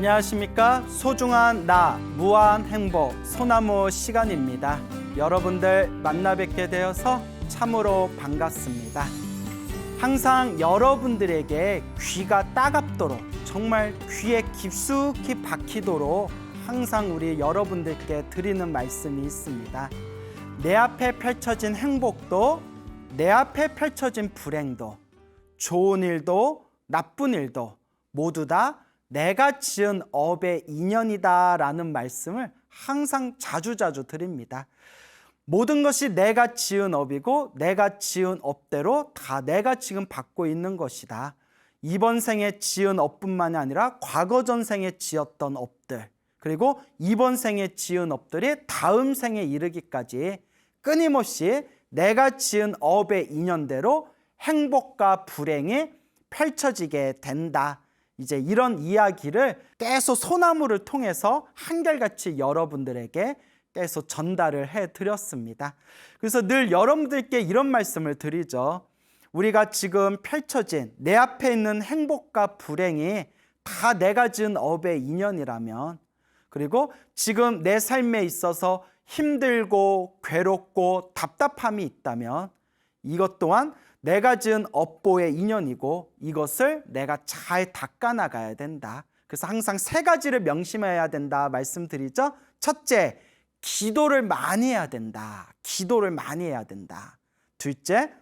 안녕하십니까? 소중한 나, 무한 행복, 소나무 시간입니다. 여러분들 만나 뵙게 되어서 참으로 반갑습니다. 항상 여러분들에게 귀가 따갑도록, 정말 귀에 깊숙이 박히도록 항상 우리 여러분들께 드리는 말씀이 있습니다. 내 앞에 펼쳐진 행복도, 내 앞에 펼쳐진 불행도, 좋은 일도 나쁜 일도 모두 다 내가 지은 업의 인연이다라는 말씀을 항상 자주자주 드립니다. 모든 것이 내가 지은 업이고 내가 지은 업대로 다 내가 지금 받고 있는 것이다. 이번 생에 지은 업뿐만이 아니라 과거 전생에 지었던 업들, 그리고 이번 생에 지은 업들이 다음 생에 이르기까지 끊임없이 내가 지은 업의 인연대로 행복과 불행이 펼쳐지게 된다. 이제 이런 이야기를 계속 소나무를 통해서 한결같이 여러분들에게 계속 전달을 해드렸습니다. 그래서 늘 여러분들께 이런 말씀을 드리죠. 우리가 지금 펼쳐진 내 앞에 있는 행복과 불행이 다 내가 지은 업의 인연이라면, 그리고 지금 내 삶에 있어서 힘들고 괴롭고 답답함이 있다면 이것 또한 내가 지은 업보의 인연이고 이것을 내가 잘 닦아나가야 된다. 그래서 항상 세 가지를 명심해야 된다 말씀드리죠. 첫째, 기도를 많이 해야 된다. 기도를 많이 해야 된다. 둘째,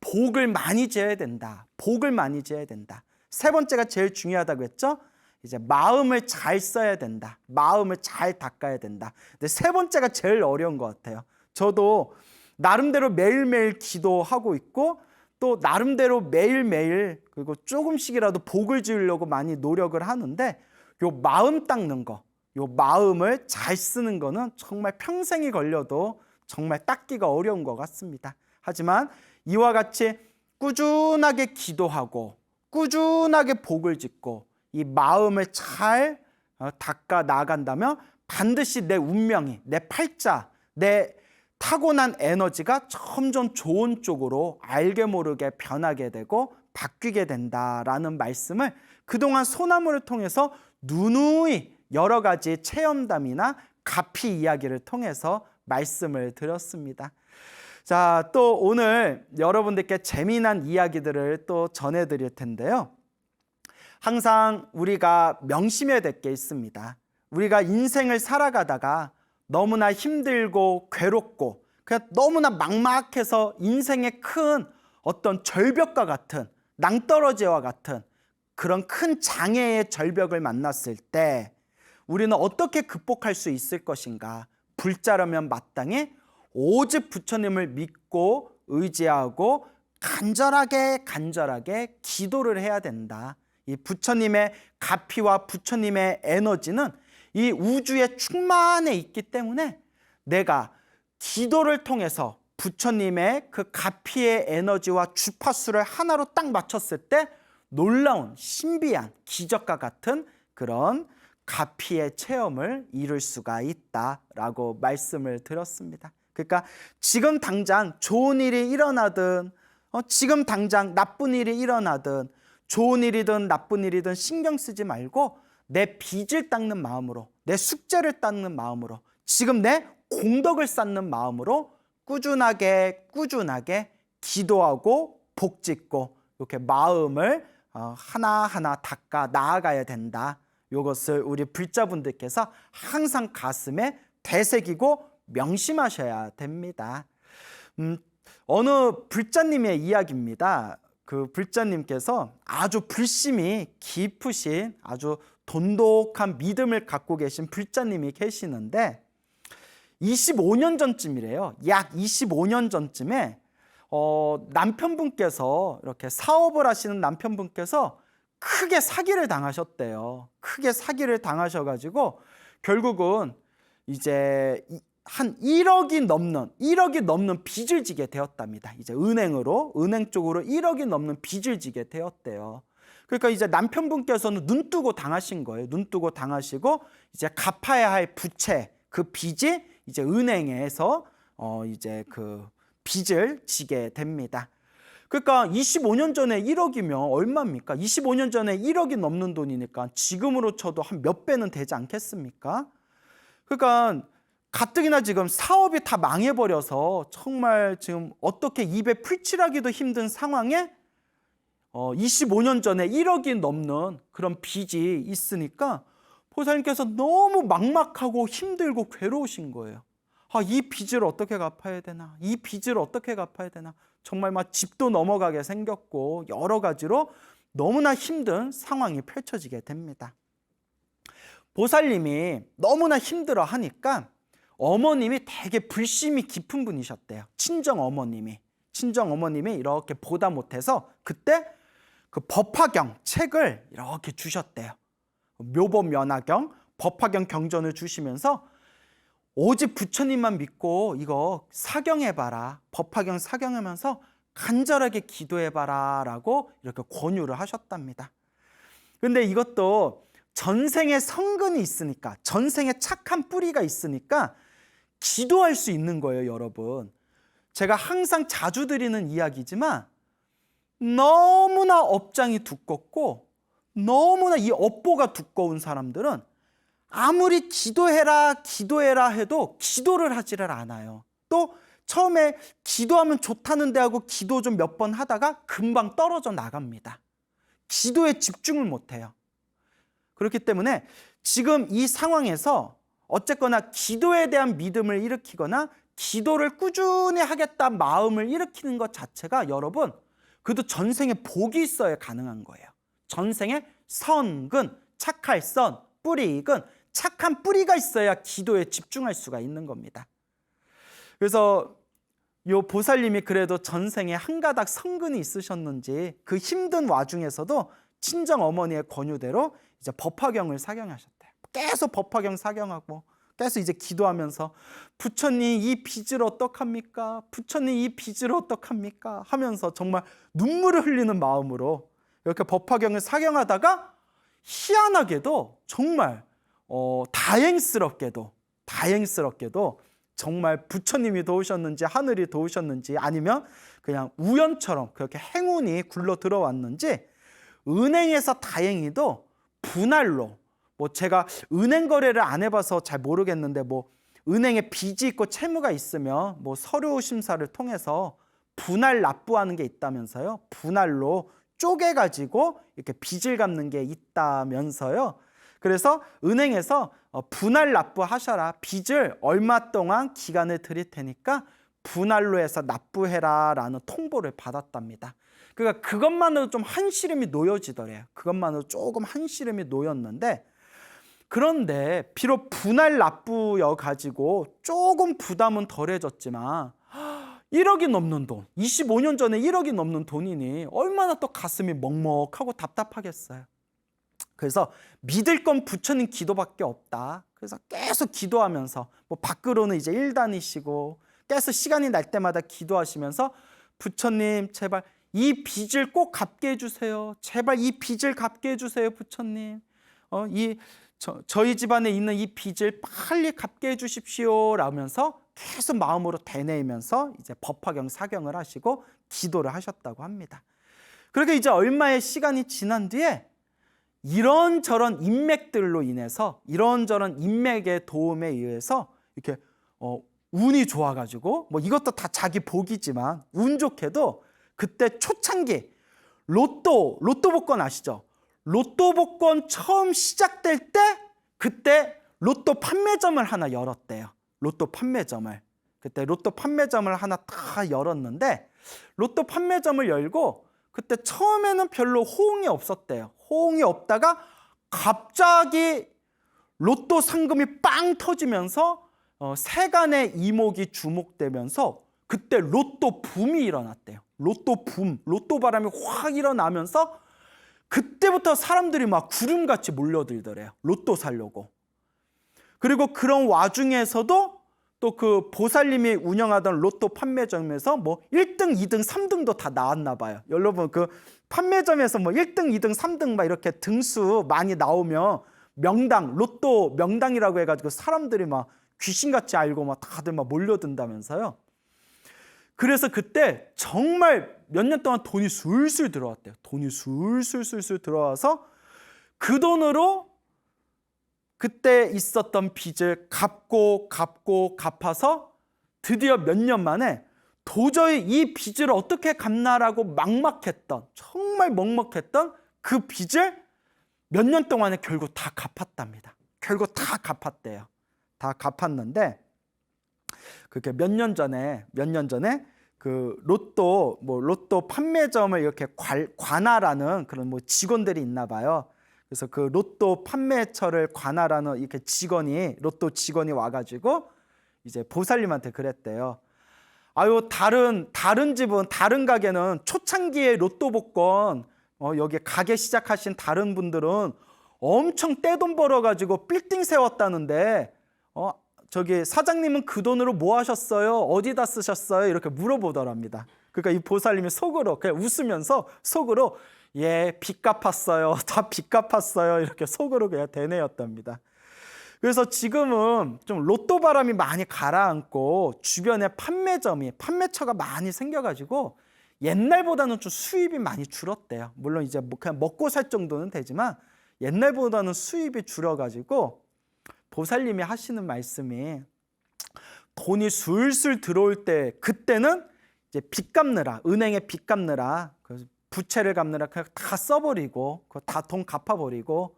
복을 많이 지어야 된다. 복을 많이 지어야 된다. 세 번째가 제일 중요하다고 했죠. 이제 마음을 잘 써야 된다. 마음을 잘 닦아야 된다. 근데 세 번째가 제일 어려운 것 같아요. 저도 나름대로 매일매일 기도하고 있고 또 나름대로 매일매일 그리고 조금씩이라도 복을 지으려고 많이 노력을 하는데, 요 마음 닦는 거, 요 마음을 잘 쓰는 거는 정말 평생이 걸려도 정말 닦기가 어려운 것 같습니다. 하지만 이와 같이 꾸준하게 기도하고 꾸준하게 복을 짓고 이 마음을 잘 닦아 나간다면 반드시 내 운명이, 내 팔자, 내 타고난 에너지가 점점 좋은 쪽으로 알게 모르게 변하게 되고 바뀌게 된다라는 말씀을 그동안 소나무를 통해서 누누이 여러 가지 체험담이나 가피 이야기를 통해서 말씀을 드렸습니다. 자, 또 오늘 여러분들께 재미난 이야기들을 또 전해드릴 텐데요. 항상 우리가 명심해야 될 게 있습니다. 우리가 인생을 살아가다가 너무나 힘들고 괴롭고 그냥 너무나 막막해서 인생의 큰 어떤 절벽과 같은, 낭떠러지와 같은 그런 큰 장애의 절벽을 만났을 때 우리는 어떻게 극복할 수 있을 것인가? 불자라면 마땅히 오직 부처님을 믿고 의지하고 간절하게 기도를 해야 된다. 이 부처님의 가피와 부처님의 에너지는 이 우주에 충만해 있기 때문에 내가 기도를 통해서 부처님의 그 가피의 에너지와 주파수를 하나로 딱 맞췄을 때 놀라운 신비한 기적과 같은 그런 가피의 체험을 이룰 수가 있다라고 말씀을 드렸습니다. 그러니까 지금 당장 좋은 일이 일어나든 지금 당장 나쁜 일이 일어나든 좋은 일이든 나쁜 일이든 신경 쓰지 말고 내 빚을 닦는 마음으로, 내 숙제를 닦는 마음으로, 지금 내 공덕을 쌓는 마음으로 꾸준하게 기도하고 복짓고 이렇게 마음을 하나하나 닦아 나아가야 된다. 이것을 우리 불자분들께서 항상 가슴에 되새기고 명심하셔야 됩니다. 어느 불자님의 이야기입니다. 그 불자님께서 아주 불심이 깊으신 아주 돈독한 믿음을 갖고 계신 불자님이 계시는데 25년 전쯤이래요. 약 25년 전쯤에 남편분께서 이렇게 사업을 하시는 남편분께서 크게 사기를 당하셨대요. 크게 사기를 당하셔가지고 결국은 이제 한 1억이 넘는 빚을 지게 되었답니다. 이제 은행 쪽으로 1억이 넘는 빚을 지게 되었대요. 그러니까 이제 남편분께서는 눈 뜨고 당하신 거예요. 눈 뜨고 당하시고 이제 갚아야 할 부채, 그 빚이 이제 은행에서 이제 그 빚을 지게 됩니다. 그러니까 25년 전에 1억이면 얼마입니까? 25년 전에 1억이 넘는 돈이니까 지금으로 쳐도 한 몇 배는 되지 않겠습니까? 그러니까 가뜩이나 지금 사업이 다 망해버려서 정말 지금 어떻게 입에 풀칠하기도 힘든 상황에 25년 전에 1억이 넘는 그런 빚이 있으니까 보살님께서 너무 막막하고 힘들고 괴로우신 거예요. 이 빚을 어떻게 갚아야 되나? 이 빚을 어떻게 갚아야 되나? 정말 막 집도 넘어가게 생겼고 여러 가지로 너무나 힘든 상황이 펼쳐지게 됩니다. 보살님이 너무나 힘들어 하니까 어머님이 되게 불심이 깊은 분이셨대요. 친정 어머님이 이렇게 보다 못해서 그때 그 법화경 책을 이렇게 주셨대요. 묘법연화경, 법화경 경전을 주시면서 오직 부처님만 믿고 이거 사경해봐라. 법화경 사경하면서 간절하게 기도해봐라 라고 이렇게 권유를 하셨답니다. 근데 이것도 전생에 성근이 있으니까, 전생에 착한 뿌리가 있으니까 기도할 수 있는 거예요, 여러분. 제가 항상 자주 드리는 이야기지만 너무나 업장이 두껍고 너무나 이 업보가 두꺼운 사람들은 아무리 기도해라 해도 기도를 하지를 않아요. 또 처음에 기도하면 좋다는데 하고 기도 좀 몇 번 하다가 금방 떨어져 나갑니다. 기도에 집중을 못해요. 그렇기 때문에 지금 이 상황에서 어쨌거나 기도에 대한 믿음을 일으키거나 기도를 꾸준히 하겠다 마음을 일으키는 것 자체가 여러분 그래도 전생에 복이 있어야 가능한 거예요. 전생에 선근, 착할선, 뿌리근, 착한 뿌리가 있어야 기도에 집중할 수가 있는 겁니다. 그래서 요 보살님이 그래도 전생에 한 가닥 성근이 있으셨는지 그 힘든 와중에서도 친정 어머니의 권유대로 이제 법화경을 사경하셨대요. 계속 법화경 사경하고 계속 이제 기도하면서 부처님 이 빚을 어떡합니까? 부처님 이 빚을 어떡합니까? 하면서 정말 눈물을 흘리는 마음으로 이렇게 법화경을 사경하다가 희한하게도 정말 다행스럽게도 정말 부처님이 도우셨는지 하늘이 도우셨는지 아니면 그냥 우연처럼 그렇게 행운이 굴러 들어왔는지 은행에서 다행히도 분할로 제가 은행 거래를 안 해봐서 잘 모르겠는데 은행에 빚이 있고 채무가 있으면 서류 심사를 통해서 분할 납부하는 게 있다면서요. 분할로 쪼개가지고 이렇게 빚을 갚는 게 있다면서요. 그래서 은행에서 분할 납부하셔라. 빚을 얼마 동안 기간을 드릴 테니까 분할로 해서 납부해라 라는 통보를 받았답니다. 그러니까 그것만으로 좀 한시름이 놓여지더래요. 그것만으로 조금 한시름이 놓였는데 그런데 비록 분할 납부여가지고 조금 부담은 덜해졌지만 1억이 넘는 돈, 25년 전에 1억이 넘는 돈이니 얼마나 또 가슴이 먹먹하고 답답하겠어요. 그래서 믿을 건 부처님 기도밖에 없다. 그래서 계속 기도하면서 밖으로는 이제 일 다니시고 계속 시간이 날 때마다 기도하시면서 부처님 제발 이 빚을 꼭 갚게 해주세요. 제발 이 빚을 갚게 해주세요, 부처님. 저희 집안에 있는 이 빚을 빨리 갚게 해주십시오 라면서 계속 마음으로 되뇌이면서 이제 법화경 사경을 하시고 기도를 하셨다고 합니다. 그렇게 이제 얼마의 시간이 지난 뒤에 이런저런 인맥들로 인해서 이런저런 인맥의 도움에 의해서 이렇게 운이 좋아가지고 이것도 다 자기 복이지만 운 좋게도 그때 초창기 로또 복권 아시죠? 로또 복권 처음 시작될 때 그때 로또 판매점을 하나 열었대요. 로또 판매점을. 그때 로또 판매점을 하나 다 열었는데 로또 판매점을 열고 그때 처음에는 별로 호응이 없었대요. 호응이 없다가 갑자기 로또 상금이 빵 터지면서 세간의 이목이 주목되면서 그때 로또 붐이 일어났대요. 로또 붐, 로또 바람이 확 일어나면서 그때부터 사람들이 막 구름같이 몰려들더래요. 로또 사려고. 그리고 그런 와중에서도 또 그 보살님이 운영하던 로또 판매점에서 1등, 2등, 3등도 다 나왔나 봐요. 여러분 그 판매점에서 1등, 2등, 3등 막 이렇게 등수 많이 나오면 명당, 로또 명당이라고 해가지고 사람들이 막 귀신같이 알고 막 다들 막 몰려든다면서요. 그래서 그때 정말 몇 년 동안 돈이 술술 들어왔대요. 돈이 술술 들어와서 그 돈으로 그때 있었던 빚을 갚고 갚아서 드디어 몇 년 만에 도저히 이 빚을 어떻게 갚나라고 막막했던, 정말 먹먹했던 그 빚을 몇 년 동안에 결국 다 갚았답니다. 결국 다 갚았대요. 다 갚았는데 그렇게 몇 년 전에 그 로또 판매점을 이렇게 관할하는 그런 직원들이 있나 봐요. 그래서 그 로또 판매처를 관할하는 이렇게 로또 직원이 와가지고 이제 보살님한테 그랬대요. 아유, 다른 집은, 다른 가게는 초창기에 로또 복권, 여기 가게 시작하신 다른 분들은 엄청 떼돈 벌어가지고 빌딩 세웠다는데, 저기 사장님은 그 돈으로 뭐 하셨어요? 어디다 쓰셨어요? 이렇게 물어보더랍니다. 그러니까 이 보살님이 속으로 그냥 웃으면서 속으로 예, 빚 갚았어요. 다 빚 갚았어요. 이렇게 속으로 그냥 대뇌었답니다. 그래서 지금은 좀 로또 바람이 많이 가라앉고 주변에 판매처가 많이 생겨가지고 옛날보다는 좀 수입이 많이 줄었대요. 물론 이제 그냥 먹고 살 정도는 되지만 옛날보다는 수입이 줄어가지고 보살님이 하시는 말씀이 돈이 술술 들어올 때 그때는 이제 빚 갚느라, 은행에 빚 갚느라, 부채를 갚느라 그냥 다 써버리고 다 돈 갚아버리고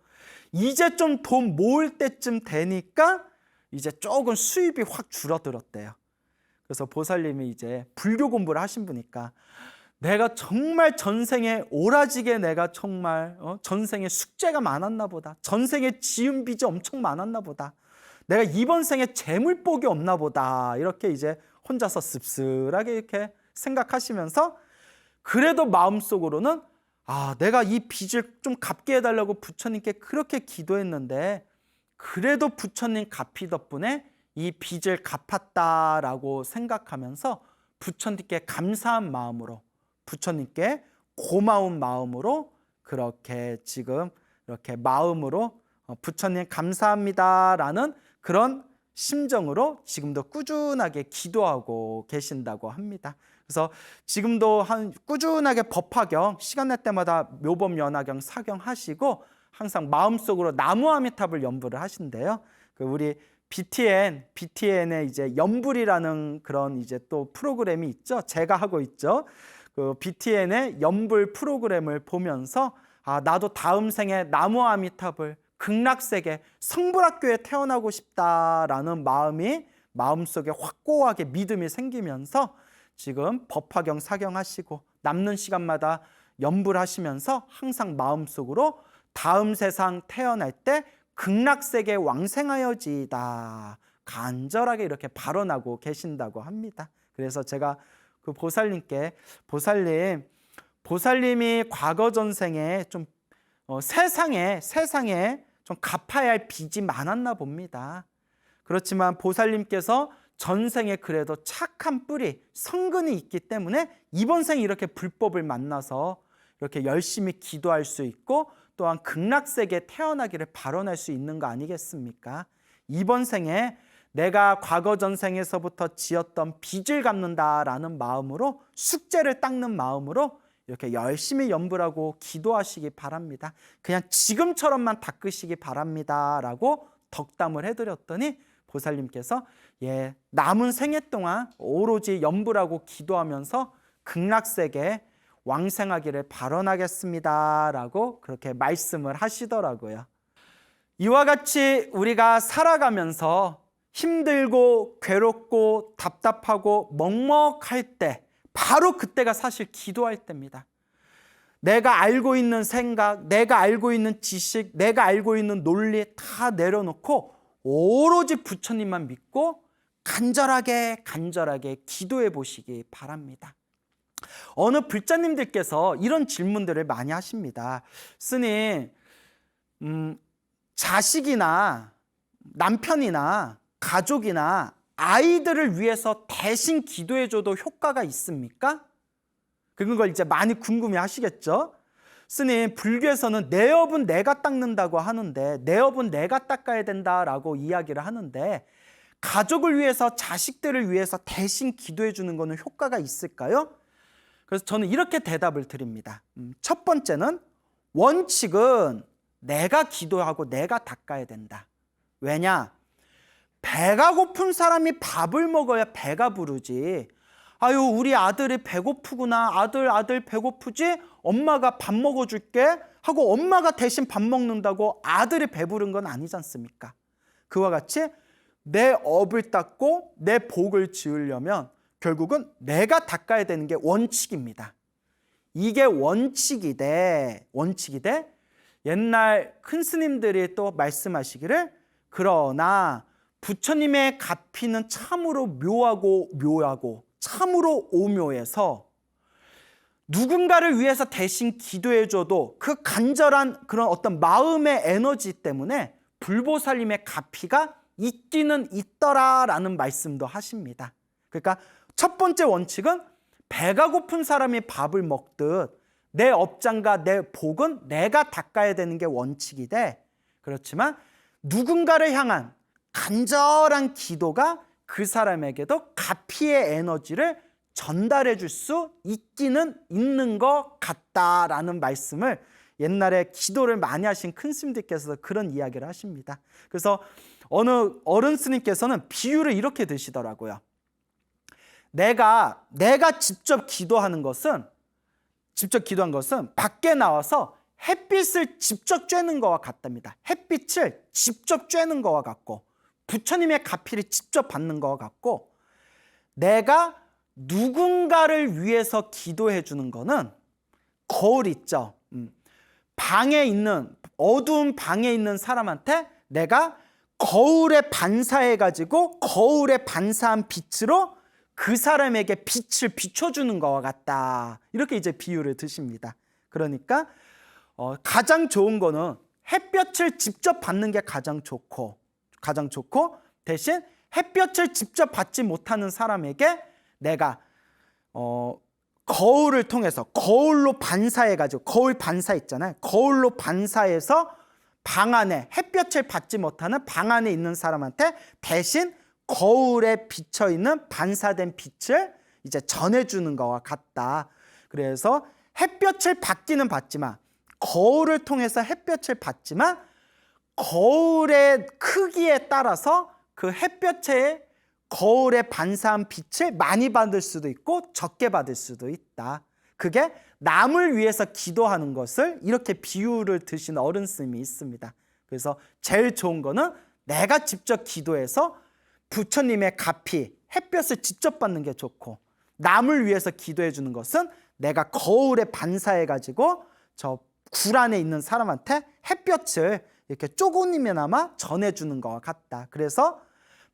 이제 좀 돈 모을 때쯤 되니까 이제 조금 수입이 확 줄어들었대요. 그래서 보살님이 이제 불교 공부를 하신 분이니까 내가 정말 전생에 오라지게 내가 정말 전생에 숙제가 많았나 보다. 전생에 지은 빚이 엄청 많았나 보다. 내가 이번 생에 재물복이 없나 보다. 이렇게 이제 혼자서 씁쓸하게 이렇게 생각하시면서 그래도 마음속으로는 내가 이 빚을 좀 갚게 해달라고 부처님께 그렇게 기도했는데 그래도 부처님 갚이 덕분에 이 빚을 갚았다라고 생각하면서 부처님께 감사한 마음으로, 부처님께 고마운 마음으로 그렇게 지금 이렇게 마음으로 부처님 감사합니다라는 그런 심정으로 지금도 꾸준하게 기도하고 계신다고 합니다. 그래서 지금도 꾸준하게 법화경 시간 날 때마다 묘법 연화경 사경 하시고 항상 마음속으로 나무아미탑을 연불을 하신대요. 그 우리 BTN의 이제 연불이라는 그런 이제 또 프로그램이 있죠. 제가 하고 있죠. 그 BTN의 연불 프로그램을 보면서 나도 다음 생에 나무아미탑을 극락세계 성불학교에 태어나고 싶다라는 마음이 마음속에 확고하게 믿음이 생기면서 지금 법화경 사경하시고 남는 시간마다 연불하시면서 항상 마음속으로 다음 세상 태어날 때 극락세계 왕생하여지이다 간절하게 이렇게 발언하고 계신다고 합니다. 그래서 제가 그 보살님께 보살님이 과거 전생에 좀 세상에 좀 갚아야 할 빚이 많았나 봅니다. 그렇지만 보살님께서 전생에 그래도 착한 뿌리, 성근이 있기 때문에 이번 생에 이렇게 불법을 만나서 이렇게 열심히 기도할 수 있고 또한 극락세계에 태어나기를 발언할 수 있는 거 아니겠습니까? 이번 생에 내가 과거 전생에서부터 지었던 빚을 갚는다라는 마음으로 숙제를 닦는 마음으로 이렇게 열심히 연불하고 기도하시기 바랍니다. 그냥 지금처럼만 닦으시기 바랍니다라고 덕담을 해드렸더니 보살님께서 남은 생애 동안 오로지 연불하고 기도하면서 극락세계에 왕생하기를 발언하겠습니다라고 그렇게 말씀을 하시더라고요. 이와 같이 우리가 살아가면서 힘들고 괴롭고 답답하고 먹먹할 때 바로 그때가 사실 기도할 때입니다. 내가 알고 있는 생각, 내가 알고 있는 지식, 내가 알고 있는 논리 다 내려놓고 오로지 부처님만 믿고 간절하게 기도해 보시기 바랍니다. 어느 불자님들께서 이런 질문들을 많이 하십니다. 스님, 자식이나 남편이나 가족이나 아이들을 위해서 대신 기도해줘도 효과가 있습니까? 그런 걸 이제 많이 궁금해 하시겠죠? 스님, 불교에서는 내 업은 내가 닦는다고 하는데 내 업은 내가 닦아야 된다라고 이야기를 하는데 가족을 위해서, 자식들을 위해서 대신 기도해 주는 거는 효과가 있을까요? 그래서 저는 이렇게 대답을 드립니다. 첫 번째는 원칙은 내가 기도하고 내가 닦아야 된다. 왜냐? 배가 고픈 사람이 밥을 먹어야 배가 부르지. 아유, 우리 아들이 배고프구나. 아들 배고프지? 엄마가 밥 먹어줄게 하고 엄마가 대신 밥 먹는다고 아들이 배부른 건 아니지 않습니까? 그와 같이 내 업을 닦고 내 복을 지으려면 결국은 내가 닦아야 되는 게 원칙입니다. 이게 원칙이 돼. 옛날 큰 스님들이 또 말씀하시기를, 그러나 부처님의 가피는 참으로 묘하고 참으로 오묘해서 누군가를 위해서 대신 기도해줘도 그 간절한 그런 어떤 마음의 에너지 때문에 불보살님의 가피가 있기는 있더라라는 말씀도 하십니다. 그러니까 첫 번째 원칙은 배가 고픈 사람이 밥을 먹듯 내 업장과 내 복은 내가 닦아야 되는 게 원칙이 돼. 그렇지만 누군가를 향한 간절한 기도가 그 사람에게도 가피의 에너지를 전달해 줄 수 있기는 있는 것 같다라는 말씀을 옛날에 기도를 많이 하신 큰 스님들께서 그런 이야기를 하십니다. 그래서 어느 어른 스님께서는 비유를 이렇게 드시더라고요. 내가 직접 기도한 것은 밖에 나와서 햇빛을 직접 쬐는 거와 같답니다. 햇빛을 직접 쬐는 거와 같고 부처님의 가피를 직접 받는 거와 같고, 내가 누군가를 위해서 기도해 주는 거는 거울 있죠. 어두운 방에 있는 사람한테 내가 거울에 반사해가지고 거울에 반사한 빛으로 그 사람에게 빛을 비춰주는 것과 같다. 이렇게 이제 비유를 드십니다. 그러니까 가장 좋은 거는 햇볕을 직접 받는 게 가장 좋고 대신 햇볕을 직접 받지 못하는 사람에게 내가 거울을 통해서 거울로 반사해가지고, 거울 반사 있잖아요. 거울로 반사해서 방 안에 햇볕을 받지 못하는 방 안에 있는 사람한테 대신 거울에 비쳐있는 반사된 빛을 이제 전해주는 것과 같다. 그래서 햇볕을 받기는 받지만, 거울을 통해서 햇볕을 받지만 거울의 크기에 따라서 그 햇볕에 거울에 반사한 빛을 많이 받을 수도 있고 적게 받을 수도 있다. 그게 남을 위해서 기도하는 것을 이렇게 비유를 드신 어른 스님이 있습니다. 그래서 제일 좋은 거는 내가 직접 기도해서 부처님의 가피, 햇볕을 직접 받는 게 좋고, 남을 위해서 기도해 주는 것은 내가 거울에 반사해가지고 저 굴 안에 있는 사람한테 햇볕을 이렇게 조금이나마 전해주는 것과 같다. 그래서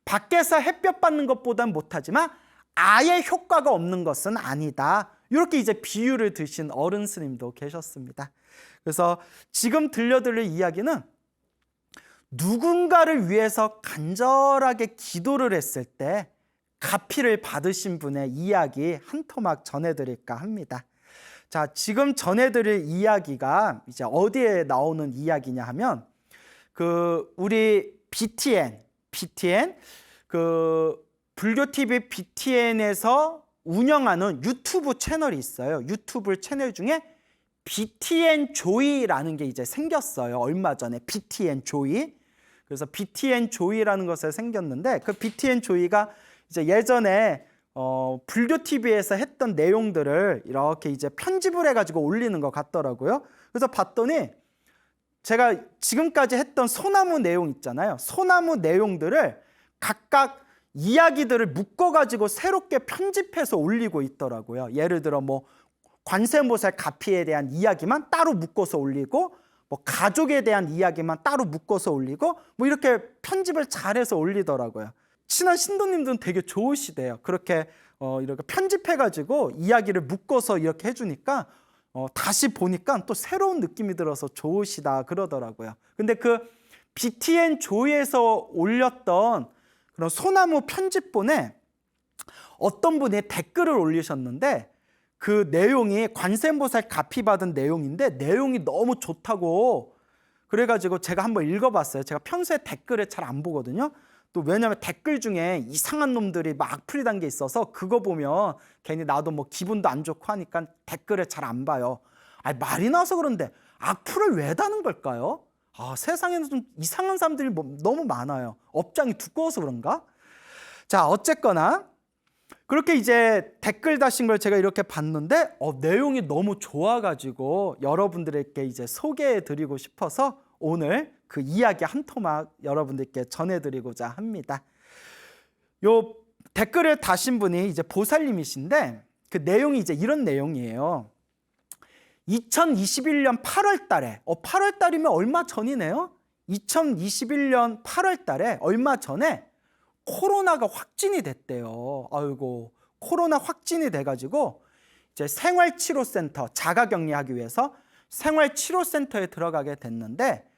밖에서 햇볕 받는 것보다는 못하지만 아예 효과가 없는 것은 아니다. 이렇게 이제 비유를 드신 어른 스님도 계셨습니다. 그래서 지금 들려드릴 이야기는 누군가를 위해서 간절하게 기도를 했을 때 가피를 받으신 분의 이야기 한 토막 전해드릴까 합니다. 자, 지금 전해드릴 이야기가 이제 어디에 나오는 이야기냐 하면, 우리 BTN 불교 TV BTN에서 운영하는 유튜브 채널이 있어요. 유튜브 채널 중에 BTN 조이라는 게 이제 생겼어요. 얼마 전에 BTN 조이. 그래서 BTN 조이라는 것이 생겼는데, 그 BTN 조이가 이제 예전에 불교 TV에서 했던 내용들을 이렇게 이제 편집을 해가지고 올리는 것 같더라고요. 그래서 봤더니 제가 지금까지 했던 소나무 내용 있잖아요. 소나무 내용들을 각각 이야기들을 묶어가지고 새롭게 편집해서 올리고 있더라고요. 예를 들어 뭐 관세음보살 가피에 대한 이야기만 따로 묶어서 올리고, 뭐 가족에 대한 이야기만 따로 묶어서 올리고, 뭐 이렇게 편집을 잘해서 올리더라고요. 친한 신도님들은 되게 좋으시대요. 그렇게 이렇게 편집해가지고 이야기를 묶어서 이렇게 해주니까 다시 보니까 또 새로운 느낌이 들어서 좋으시다 그러더라고요. 근데 그 BTN 조이에서 올렸던 그런 소나무 편집본에 어떤 분이 댓글을 올리셨는데, 그 내용이 관세음보살 가피 받은 내용인데 내용이 너무 좋다고 그래가지고 제가 한번 읽어봤어요. 제가 평소에 댓글을 잘 안 보거든요. 또 왜냐면 댓글 중에 이상한 놈들이 막 악플이 단 게 있어서 그거 보면 괜히 나도 뭐 기분도 안 좋고 하니까 댓글을 잘 안 봐요. 아니, 말이 나와서 그런데 악플을 왜 다는 걸까요? 세상에는 좀 이상한 사람들이 너무 많아요. 업장이 두꺼워서 그런가? 자, 어쨌거나 그렇게 이제 댓글 다신 걸 제가 이렇게 봤는데 내용이 너무 좋아가지고 여러분들에게 이제 소개해드리고 싶어서 오늘 그 이야기 한 토막 여러분들께 전해드리고자 합니다. 요 댓글을 다신 분이 이제 보살님이신데 그 내용이 이제 이런 내용이에요. 2021년 8월 달에 8월 달이면 얼마 전이네요. 2021년 8월 달에 얼마 전에 코로나가 확진이 됐대요. 아이고, 코로나 확진이 돼가지고 이제 생활치료센터 자가격리하기 위해서 생활치료센터에 들어가게 됐는데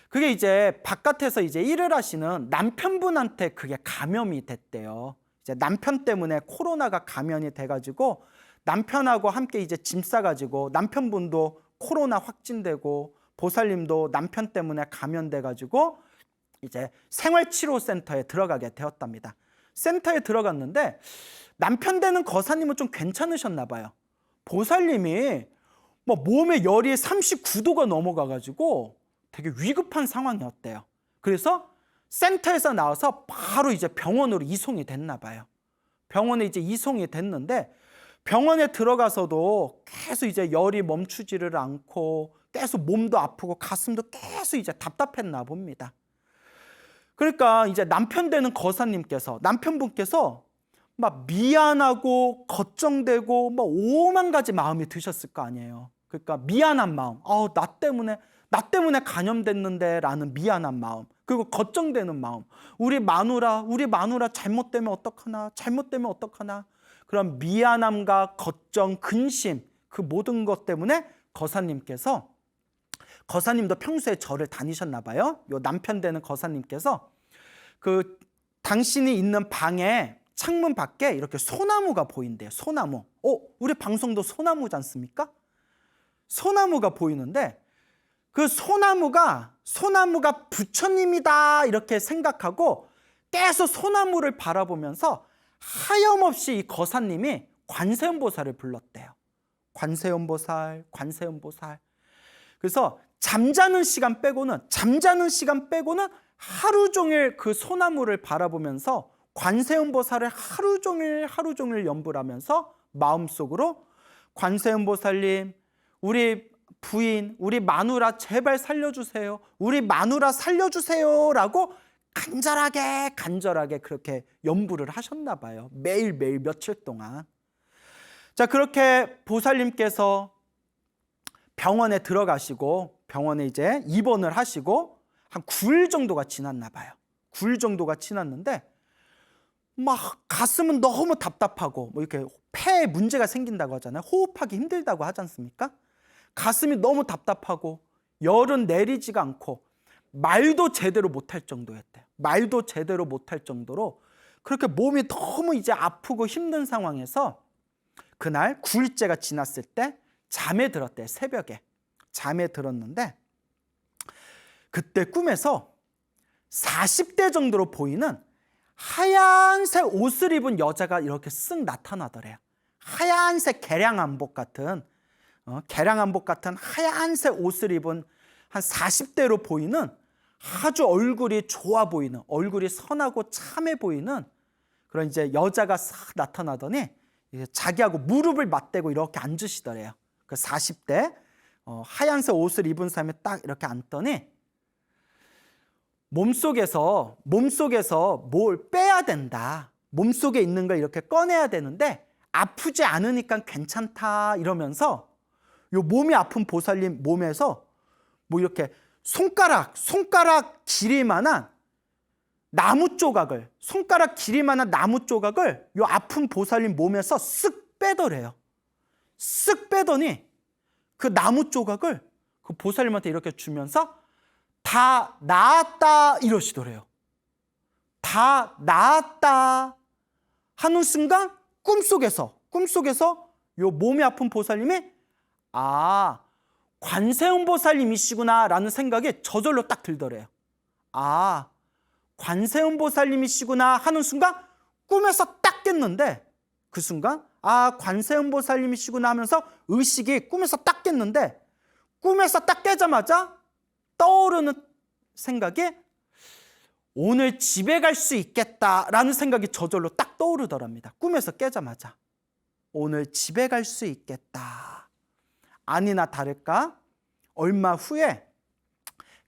그게 이제 바깥에서 이제 일을 하시는 남편분한테 그게 감염이 됐대요. 이제 남편 때문에 코로나가 감염이 돼가지고 남편하고 함께 이제 짐 싸가지고 남편분도 코로나 확진되고 보살님도 남편 때문에 감염돼가지고 이제 생활치료센터에 들어가게 되었답니다. 센터에 들어갔는데 남편 되는 거사님은 좀 괜찮으셨나 봐요. 보살님이 뭐 몸에 열이 39도가 넘어가가지고 되게 위급한 상황이었대요. 그래서 센터에서 나와서 바로 이제 병원으로 이송이 됐나 봐요. 병원에 이제 이송이 됐는데 병원에 들어가서도 계속 이제 열이 멈추지를 않고 계속 몸도 아프고 가슴도 계속 이제 답답했나 봅니다. 그러니까 이제 남편 되는 거사님께서 남편분께서 막 미안하고 걱정되고 막 오만 가지 마음이 드셨을 거 아니에요. 그러니까 미안한 마음, 나 때문에 감염됐는데 라는 미안한 마음, 그리고 걱정되는 마음, 우리 마누라 잘못되면 어떡하나 그런 미안함과 걱정, 근심, 그 모든 것 때문에 거사님도 평소에 절을 다니셨나 봐요. 요 남편 되는 거사님께서 그 당신이 있는 방에 창문 밖에 이렇게 소나무가 보인대요. 소나무. 우리 방송도 소나무지 않습니까? 소나무가 보이는데 그 소나무가 부처님이다 이렇게 생각하고 계속 소나무를 바라보면서 하염없이 이 거사님이 관세음보살을 불렀대요. 관세음보살. 그래서 잠자는 시간 빼고는 하루 종일 그 소나무를 바라보면서 관세음보살을 하루 종일 연불 하면서 마음속으로 관세음보살님, 우리 부인, 우리 마누라 제발 살려주세요. 우리 마누라 살려주세요라고 간절하게 그렇게 연불을 하셨나 봐요. 매일매일 며칠 동안. 자, 그렇게 보살님께서 병원에 들어가시고 병원에 이제 입원을 하시고 한 9일 정도가 지났나 봐요. 9일 정도가 지났는데 막 가슴은 너무 답답하고 뭐 이렇게 폐에 문제가 생긴다고 하잖아요. 호흡하기 힘들다고 하지 않습니까? 가슴이 너무 답답하고 열은 내리지가 않고 말도 제대로 못할 정도였대요. 말도 제대로 못할 정도로 그렇게 몸이 너무 이제 아프고 힘든 상황에서 그날 9일째가 지났을 때 잠에 들었대요. 새벽에 잠에 들었는데 그때 꿈에서 40대 정도로 보이는 하얀색 옷을 입은 여자가 이렇게 쓱 나타나더래요. 하얀색 개량한복 같은 하얀색 옷을 입은 한 40대로 보이는 아주 얼굴이 좋아 보이는, 얼굴이 선하고 참해 보이는 그런 이제 여자가 싹 나타나더니 이제 자기하고 무릎을 맞대고 이렇게 앉으시더래요. 그 40대 하얀색 옷을 입은 사람이 딱 이렇게 앉더니 몸속에서 뭘 빼야 된다. 몸속에 있는 걸 이렇게 꺼내야 되는데 아프지 않으니까 괜찮다 이러면서 요 몸이 아픈 보살님 몸에서 뭐 이렇게 손가락 길이만한 나무 조각을 요 아픈 보살님 몸에서 쓱 빼더래요. 쓱 빼더니 그 나무 조각을 그 보살님한테 이렇게 주면서 다 나았다 이러시더래요. 다 나았다 하는 순간 꿈속에서 요 몸이 아픈 보살님이 관세음보살님이시구나 라는 생각이 저절로 딱 들더래요. 관세음보살님이시구나 하는 순간 꿈에서 딱 깼는데, 그 순간 아, 관세음보살님이시구나 하면서 의식이 꿈에서 딱 깼는데, 꿈에서 딱 깨자마자 떠오르는 생각이 오늘 집에 갈 수 있겠다라는 생각이 저절로 딱 떠오르더랍니다. 꿈에서 깨자마자 오늘 집에 갈 수 있겠다. 아니나 다를까 얼마 후에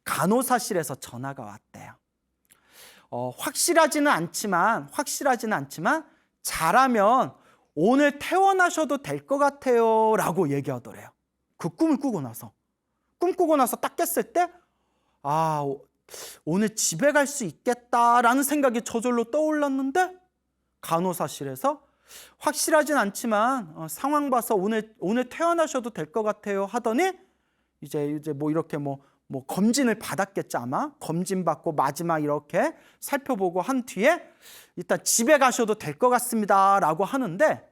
간호사실에서 전화가 왔대요. 확실하지는 않지만 잘하면 오늘 퇴원하셔도 될 것 같아요 라고 얘기하더래요. 그 꿈을 꾸고 나서 딱 깼을 때 아, 오늘 집에 갈 수 있겠다라는 생각이 저절로 떠올랐는데, 간호사실에서 확실하진 않지만 상황 봐서 오늘 퇴원하셔도 될 것 같아요 하더니 이제 뭐 이렇게 뭐 검진을 받았겠지. 아마 검진 받고 마지막 이렇게 살펴보고 한 뒤에 일단 집에 가셔도 될 것 같습니다 라고 하는데,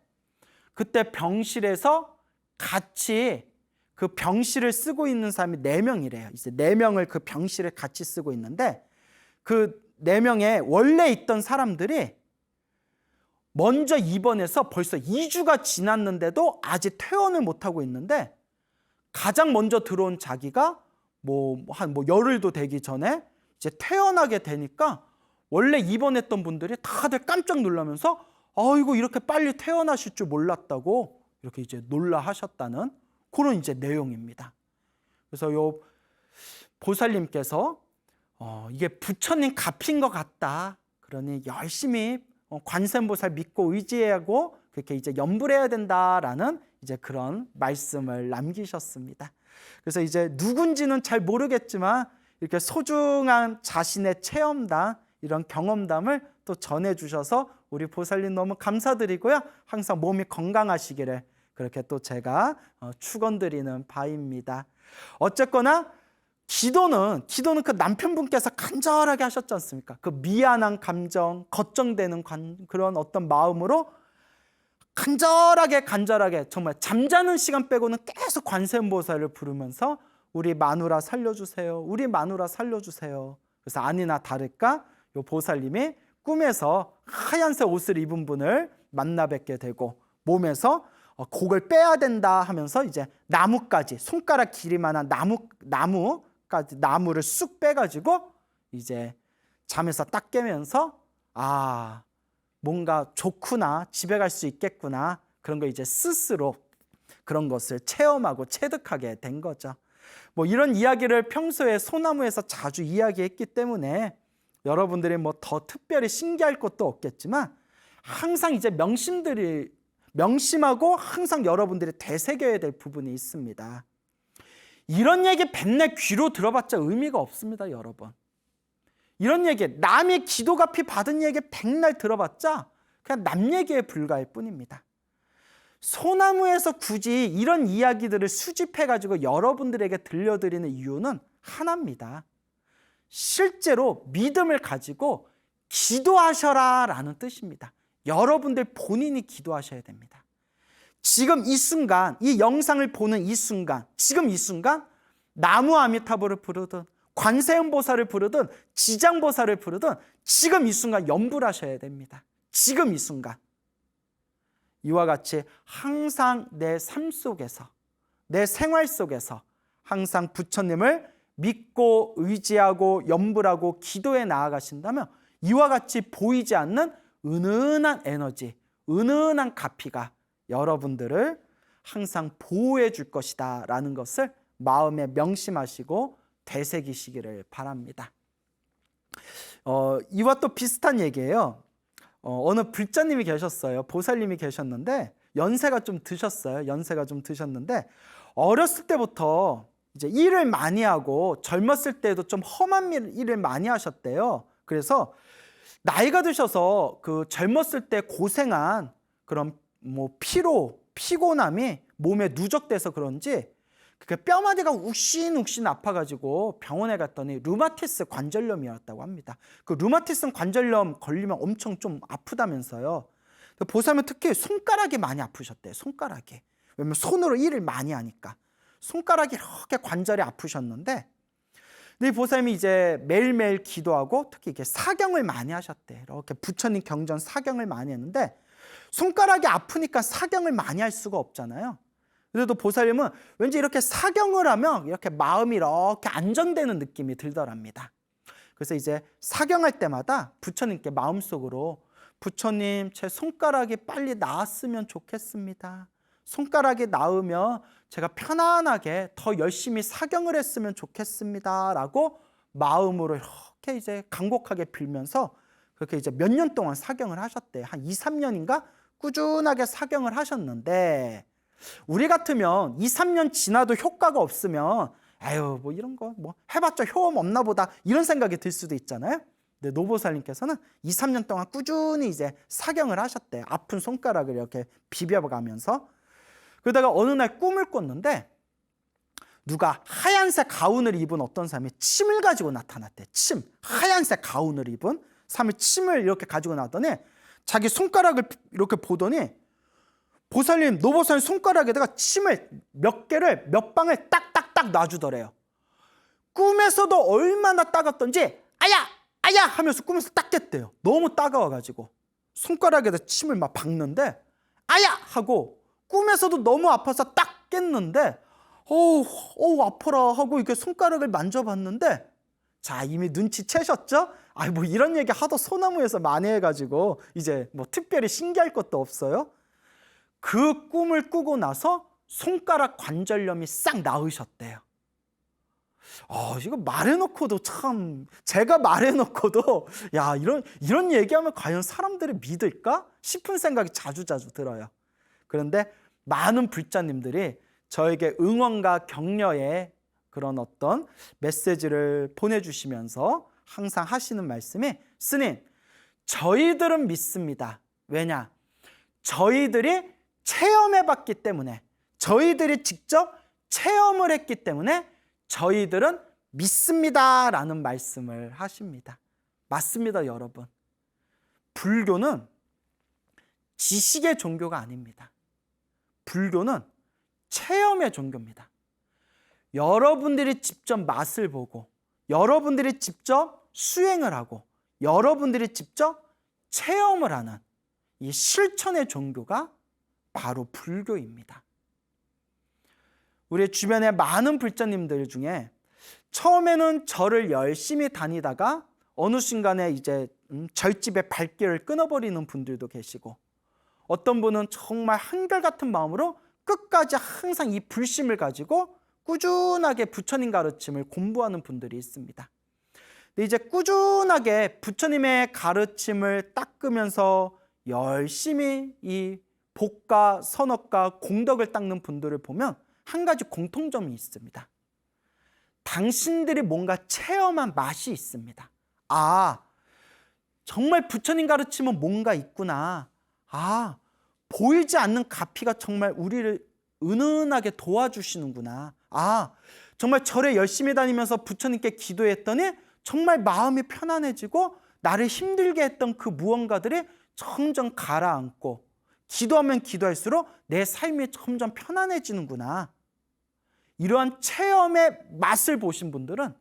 그때 병실에서 같이 그 병실을 쓰고 있는 사람이 4명이래요. 이제 4명을 그 병실을 같이 쓰고 있는데, 그 4명에 원래 있던 사람들이 먼저 입원해서 벌써 2주가 지났는데도 아직 퇴원을 못하고 있는데, 가장 먼저 들어온 자기가 한 열흘도 되기 전에 이제 퇴원하게 되니까 원래 입원했던 분들이 다들 깜짝 놀라면서 아이고, 이렇게 빨리 퇴원하실 줄 몰랐다고 이렇게 이제 놀라하셨다는 그런 이제 내용입니다. 그래서 요 보살님께서 이게 부처님 값인 것 같다. 그러니 열심히 관세음보살 믿고 의지하고 그렇게 이제 염불해야 된다라는 이제 그런 말씀을 남기셨습니다. 그래서 이제 누군지는 잘 모르겠지만 이렇게 소중한 자신의 체험담, 이런 경험담을 또 전해주셔서 우리 보살님 너무 감사드리고요. 항상 몸이 건강하시기를 그렇게 또 제가 축원드리는 바입니다. 어쨌거나 기도는 그 남편분께서 간절하게 하셨지 않습니까? 그 미안한 감정, 걱정되는 그런 어떤 마음으로 간절하게 정말 잠자는 시간 빼고는 계속 관세음보살을 부르면서 우리 마누라 살려주세요. 우리 마누라 살려주세요. 그래서 아니나 다를까 요 보살님이 꿈에서 하얀색 옷을 입은 분을 만나 뵙게 되고, 몸에서 곡을 빼야 된다 하면서 이제 나무까지, 손가락 길이만한 나무까지, 나무를 쑥 빼가지고 이제 잠에서 딱 깨면서 아, 뭔가 좋구나, 집에 갈 수 있겠구나, 그런 거 이제 스스로 그런 것을 체험하고 체득하게 된 거죠. 뭐 이런 이야기를 평소에 소나무에서 자주 이야기했기 때문에 여러분들이 뭐 더 특별히 신기할 것도 없겠지만, 항상 이제 명심하고 항상 여러분들이 되새겨야 될 부분이 있습니다. 이런 얘기 맨날 귀로 들어봤자 의미가 없습니다, 여러분. 이런 얘기, 남의 기도값이 받은 얘기 맨날 들어봤자 그냥 남 얘기에 불과할 뿐입니다. 소나무에서 굳이 이런 이야기들을 수집해가지고 여러분들에게 들려드리는 이유는 하나입니다. 실제로 믿음을 가지고 기도하셔라 라는 뜻입니다. 여러분들 본인이 기도하셔야 됩니다. 지금 이 순간, 이 영상을 보는 이 순간, 지금 이 순간 나무 아미타불을 부르든 관세음보살을 부르든 지장보살을 부르든 지금 이 순간 염불하셔야 됩니다. 지금 이 순간. 이와 같이 항상 내 삶 속에서, 내 생활 속에서 항상 부처님을 믿고 의지하고 염불하고 기도해 나아가신다면 이와 같이 보이지 않는 은은한 에너지, 은은한 가피가 여러분들을 항상 보호해 줄 것이다 라는 것을 마음에 명심하시고 되새기시기를 바랍니다. 이와 또 비슷한 얘기예요. 어느 불자님이 계셨어요. 보살님이 계셨는데 연세가 좀 드셨는데 어렸을 때부터 이제 일을 많이 하고 젊었을 때도 좀 험한 일을 많이 하셨대요. 그래서 나이가 드셔서 그 젊었을 때 고생한 그런 피곤함이 몸에 누적돼서 그런지 그 뼈마디가 욱신욱신 아파가지고 병원에 갔더니 류마티스 관절염이었다고 합니다. 그 류마티스 관절염 걸리면 엄청 좀 아프다면서요. 보살님은 특히 손가락이 많이 아프셨대요. 손가락이. 왜냐면 손으로 일을 많이 하니까. 손가락이 이렇게 관절이 아프셨는데, 근데 이 보살님이 이제 매일매일 기도하고 특히 이렇게 사경을 많이 하셨대. 이렇게 부처님 경전 사경을 많이 했는데 손가락이 아프니까 사경을 많이 할 수가 없잖아요. 그래도 보살님은 왠지 이렇게 사경을 하면 이렇게 마음이 이렇게 안정되는 느낌이 들더랍니다. 그래서 이제 사경할 때마다 부처님께 마음속으로 부처님 제 손가락이 빨리 나았으면 좋겠습니다. 손가락이 나으면 제가 편안하게 더 열심히 사경을 했으면 좋겠습니다. 라고 마음으로 이렇게 이제 간곡하게 빌면서 그렇게 이제 몇 년 동안 사경을 하셨대요. 한 2, 3년인가 꾸준하게 사경을 하셨는데 우리 같으면 2, 3년 지나도 효과가 없으면 에휴 뭐 이런 거 뭐 해봤자 효험 없나 보다 이런 생각이 들 수도 있잖아요. 근데 노보살님께서는 2, 3년 동안 꾸준히 이제 사경을 하셨대요. 아픈 손가락을 이렇게 비벼가면서. 그러다가 어느 날 꿈을 꿨는데 누가 하얀색 가운을 입은 어떤 사람이 침을 가지고 나타났대. 침, 하얀색 가운을 입은 사람이 침을 이렇게 가지고 나왔더니 자기 손가락을 이렇게 보더니 보살님, 노보살님 손가락에다가 침을 몇 개를 몇 방을 딱딱딱 놔주더래요. 꿈에서도 얼마나 따갑던지 아야! 아야! 하면서 꿈에서 딱 깼대요. 너무 따가워가지고 손가락에다 침을 막 박는데 아야! 하고 꿈에서도 너무 아파서 딱 깼는데 어우 아파라 하고 이렇게 손가락을 만져봤는데 자 이미 눈치채셨죠? 뭐 이런 얘기 하도 소나무에서 많이 해가지고 이제 뭐 특별히 신기할 것도 없어요. 그 꿈을 꾸고 나서 손가락 관절염이 싹 나으셨대요. 이거 말해놓고도 참 제가 말해놓고도 야 이런 얘기하면 과연 사람들이 믿을까 싶은 생각이 자주자주 들어요. 그런데 많은 불자님들이 저에게 응원과 격려의 그런 어떤 메시지를 보내주시면서 항상 하시는 말씀이 스님 저희들은 믿습니다. 왜냐? 저희들이 체험해봤기 때문에 저희들이 직접 체험을 했기 때문에 저희들은 믿습니다라는 말씀을 하십니다. 맞습니다, 여러분. 불교는 지식의 종교가 아닙니다. 불교는 체험의 종교입니다. 여러분들이 직접 맛을 보고 여러분들이 직접 수행을 하고 여러분들이 직접 체험을 하는 이 실천의 종교가 바로 불교입니다. 우리 주변에 많은 불자님들 중에 처음에는 절을 열심히 다니다가 어느 순간에 이제 절집의 발길을 끊어버리는 분들도 계시고 어떤 분은 정말 한결같은 마음으로 끝까지 항상 이 불심을 가지고 꾸준하게 부처님 가르침을 공부하는 분들이 있습니다. 근데 이제 꾸준하게 부처님의 가르침을 닦으면서 열심히 이 복과 선업과 공덕을 닦는 분들을 보면 한 가지 공통점이 있습니다. 당신들이 뭔가 체험한 맛이 있습니다. 정말 부처님 가르침은 뭔가 있구나. 보이지 않는 가피가 정말 우리를 은은하게 도와주시는구나. 정말 절에 열심히 다니면서 부처님께 기도했더니 정말 마음이 편안해지고 나를 힘들게 했던 그 무언가들이 점점 가라앉고 기도하면 기도할수록 내 삶이 점점 편안해지는구나. 이러한 체험의 맛을 보신 분들은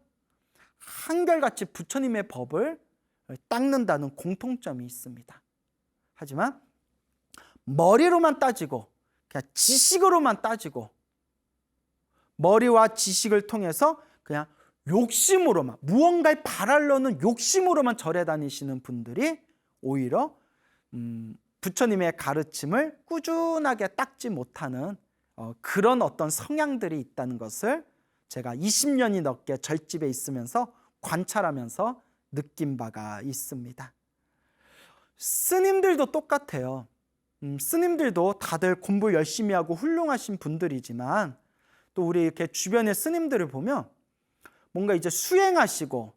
한결같이 부처님의 법을 닦는다는 공통점이 있습니다. 하지만 머리로만 따지고 그냥 지식으로만 따지고 머리와 지식을 통해서 그냥 욕심으로만 무언가를 바라려는 욕심으로만 절에 다니시는 분들이 오히려 부처님의 가르침을 꾸준하게 닦지 못하는 그런 어떤 성향들이 있다는 것을 제가 20년이 넘게 절집에 있으면서 관찰하면서 느낀 바가 있습니다. 스님들도 똑같아요. 스님들도 다들 공부 열심히 하고 훌륭하신 분들이지만 또 우리 이렇게 주변의 스님들을 보면 뭔가 이제 수행하시고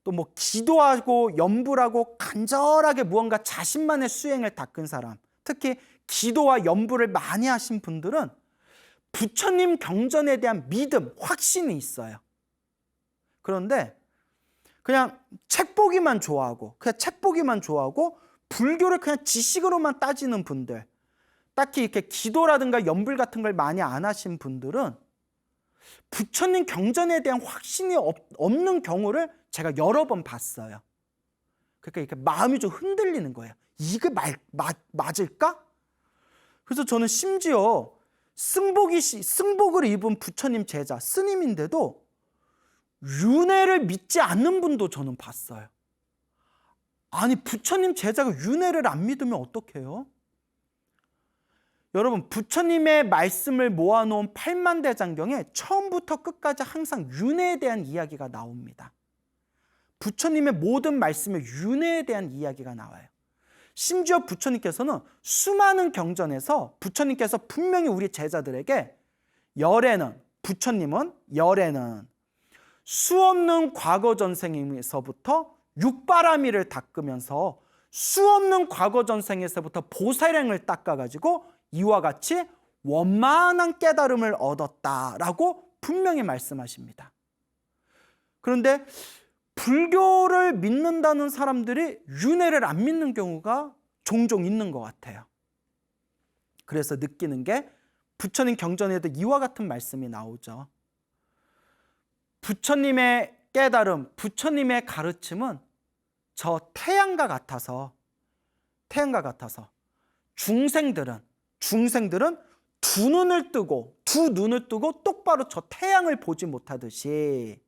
또 뭐 기도하고 염불하고 간절하게 무언가 자신만의 수행을 닦은 사람, 특히 기도와 염불을 많이 하신 분들은 부처님 경전에 대한 믿음, 확신이 있어요. 그런데 그냥 책 보기만 좋아하고 불교를 그냥 지식으로만 따지는 분들, 딱히 이렇게 기도라든가 염불 같은 걸 많이 안 하신 분들은 부처님 경전에 대한 확신이 없는 경우를 제가 여러 번 봤어요. 그러니까 이렇게 마음이 좀 흔들리는 거예요. 이게 맞을까? 그래서 저는 심지어 승복을 입은 부처님 제자, 스님인데도 윤회를 믿지 않는 분도 저는 봤어요. 아니, 부처님 제자가 윤회를 안 믿으면 어떡해요? 여러분, 부처님의 말씀을 모아놓은 팔만대장경에 처음부터 끝까지 항상 윤회에 대한 이야기가 나옵니다. 부처님의 모든 말씀에 윤회에 대한 이야기가 나와요. 심지어 부처님께서는 수많은 경전에서 부처님께서 분명히 우리 제자들에게 부처님은 열에는 수없는 과거 전생에서부터 육바라밀을 닦으면서 수없는 과거 전생에서부터 보살행을 닦아가지고 이와 같이 원만한 깨달음을 얻었다라고 분명히 말씀하십니다. 그런데 불교를 믿는다는 사람들이 윤회를 안 믿는 경우가 종종 있는 것 같아요. 그래서 느끼는 게 부처님 경전에도 이와 같은 말씀이 나오죠. 부처님의 깨달음, 부처님의 가르침은 저 태양과 같아서 중생들은 두 눈을 뜨고 똑바로 저 태양을 보지 못하듯이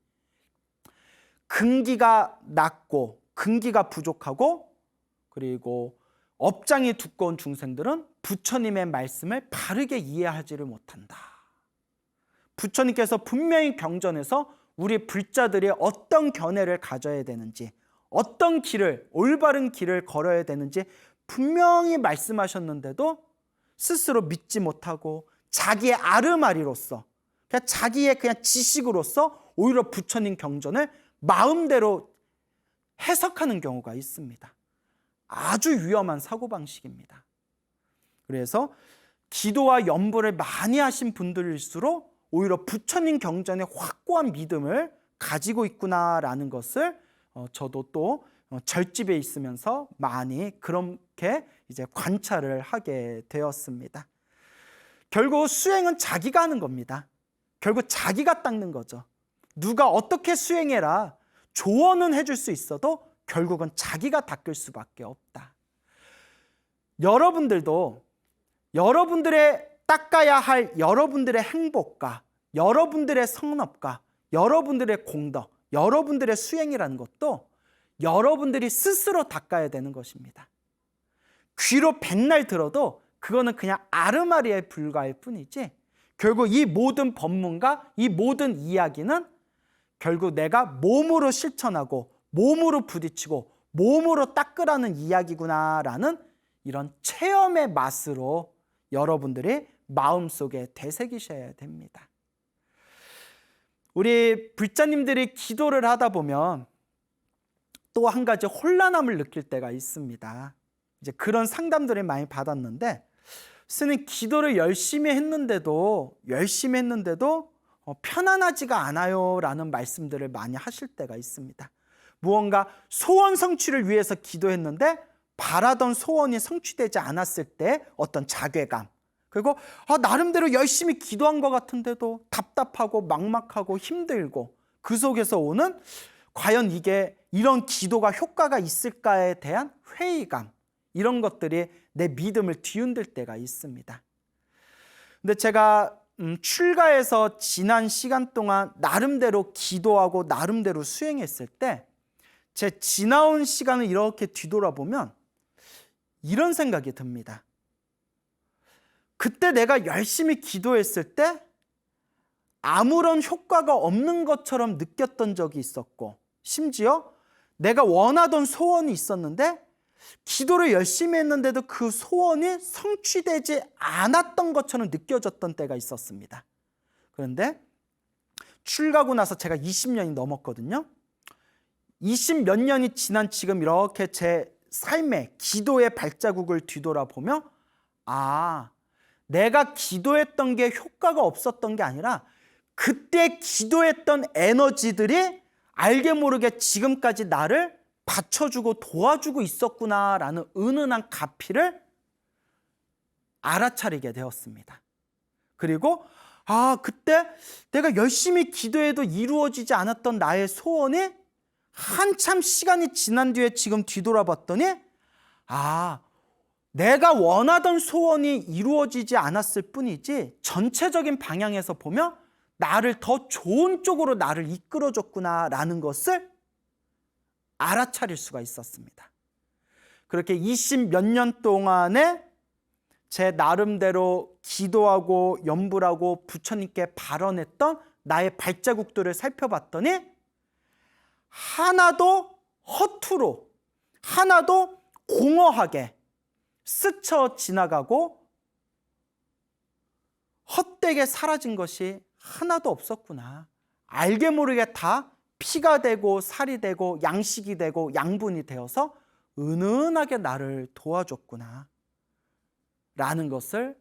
근기가 낮고 근기가 부족하고 그리고 업장이 두꺼운 중생들은 부처님의 말씀을 바르게 이해하지를 못한다. 부처님께서 분명히 경전에서 우리 불자들이 어떤 견해를 가져야 되는지, 어떤 올바른 길을 걸어야 되는지 분명히 말씀하셨는데도 스스로 믿지 못하고 자기의 아르마리로서, 자기의 그냥 지식으로서 오히려 부처님 경전을 마음대로 해석하는 경우가 있습니다. 아주 위험한 사고방식입니다. 그래서 기도와 연불을 많이 하신 분들일수록 오히려 부처님 경전에 확고한 믿음을 가지고 있구나라는 것을 저도 또 절집에 있으면서 많이 그렇게 이제 관찰을 하게 되었습니다. 결국 수행은 자기가 하는 겁니다. 결국 자기가 닦는 거죠. 누가 어떻게 수행해라 조언은 해줄 수 있어도 결국은 자기가 닦을 수밖에 없다. 여러분들도 여러분들의 닦아야 할 여러분들의 행복과 여러분들의 성업과 여러분들의 공덕, 여러분들의 수행이라는 것도 여러분들이 스스로 닦아야 되는 것입니다. 귀로 백날 들어도 그거는 그냥 아르마리에 불과할 뿐이지 결국 이 모든 법문과 이 모든 이야기는 결국 내가 몸으로 실천하고 몸으로 부딪히고 몸으로 닦으라는 이야기구나라는 이런 체험의 맛으로 여러분들이 마음속에 되새기셔야 됩니다. 우리 불자님들이 기도를 하다 보면 또 한 가지 혼란함을 느낄 때가 있습니다. 이제 그런 상담들을 많이 받았는데 스님 기도를 열심히 했는데도 편안하지가 않아요라는 말씀들을 많이 하실 때가 있습니다. 무언가 소원 성취를 위해서 기도했는데 바라던 소원이 성취되지 않았을 때 어떤 자괴감, 그리고 나름대로 열심히 기도한 것 같은데도 답답하고 막막하고 힘들고 그 속에서 오는 과연 이런 기도가 효과가 있을까에 대한 회의감, 이런 것들이 내 믿음을 뒤흔들 때가 있습니다. 근데 제가 출가해서 지난 시간 동안 나름대로 기도하고 나름대로 수행했을 때 제 지나온 시간을 이렇게 뒤돌아보면 이런 생각이 듭니다. 그때 내가 열심히 기도했을 때 아무런 효과가 없는 것처럼 느꼈던 적이 있었고, 심지어 내가 원하던 소원이 있었는데 기도를 열심히 했는데도 그 소원이 성취되지 않았던 것처럼 느껴졌던 때가 있었습니다. 그런데 출가하고 나서 제가 20년이 넘었거든요. 20몇 년이 지난 지금 이렇게 제 삶의 기도의 발자국을 뒤돌아보며 내가 기도했던 게 효과가 없었던 게 아니라 그때 기도했던 에너지들이 알게 모르게 지금까지 나를 받쳐주고 도와주고 있었구나라는 은은한 가피를 알아차리게 되었습니다. 그리고 그때 내가 열심히 기도해도 이루어지지 않았던 나의 소원이 한참 시간이 지난 뒤에 지금 뒤돌아봤더니 내가 원하던 소원이 이루어지지 않았을 뿐이지 전체적인 방향에서 보면 나를 더 좋은 쪽으로 나를 이끌어줬구나라는 것을 알아차릴 수가 있었습니다. 그렇게 20몇 년 동안에 제 나름대로 기도하고 염불하고 부처님께 발언했던 나의 발자국들을 살펴봤더니 하나도 허투루, 하나도 공허하게 스쳐 지나가고 헛되게 사라진 것이 하나도 없었구나. 알게 모르게 다 피가 되고 살이 되고 양식이 되고 양분이 되어서 은은하게 나를 도와줬구나 라는 것을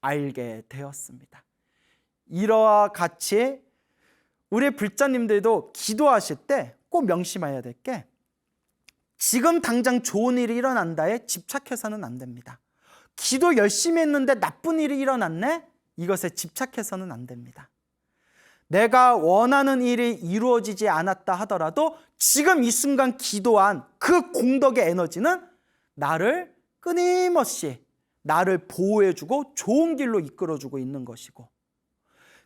알게 되었습니다. 이와 같이 우리 불자님들도 기도하실 때 꼭 명심해야 될 게 지금 당장 좋은 일이 일어난다에 집착해서는 안 됩니다. 기도 열심히 했는데 나쁜 일이 일어났네? 이것에 집착해서는 안 됩니다. 내가 원하는 일이 이루어지지 않았다 하더라도 지금 이 순간 기도한 그 공덕의 에너지는 나를 끊임없이 나를 보호해주고 좋은 길로 이끌어주고 있는 것이고,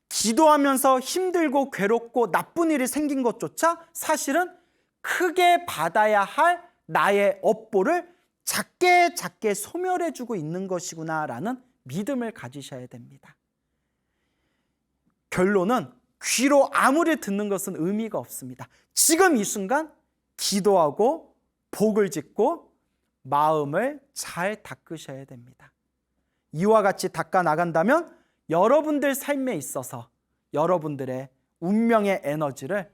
기도하면서 힘들고 괴롭고 나쁜 일이 생긴 것조차 사실은 크게 받아야 할 나의 업보를 작게 작게 소멸해주고 있는 것이구나라는 믿음을 가지셔야 됩니다. 결론은 귀로 아무리 듣는 것은 의미가 없습니다. 지금 이 순간 기도하고 복을 짓고 마음을 잘 닦으셔야 됩니다. 이와 같이 닦아 나간다면 여러분들 삶에 있어서 여러분들의 운명의 에너지를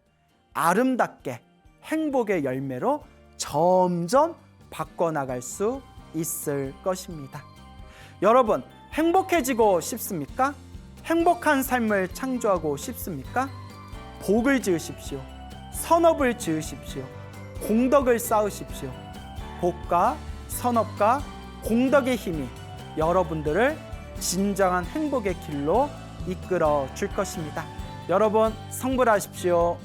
아름답게 행복의 열매로 점점 바꿔나갈 수 있을 것입니다. 여러분, 행복해지고 싶습니까? 행복한 삶을 창조하고 싶습니까? 복을 지으십시오. 선업을 지으십시오. 공덕을 쌓으십시오. 복과 선업과 공덕의 힘이 여러분들을 진정한 행복의 길로 이끌어 줄 것입니다. 여러분, 성불하십시오.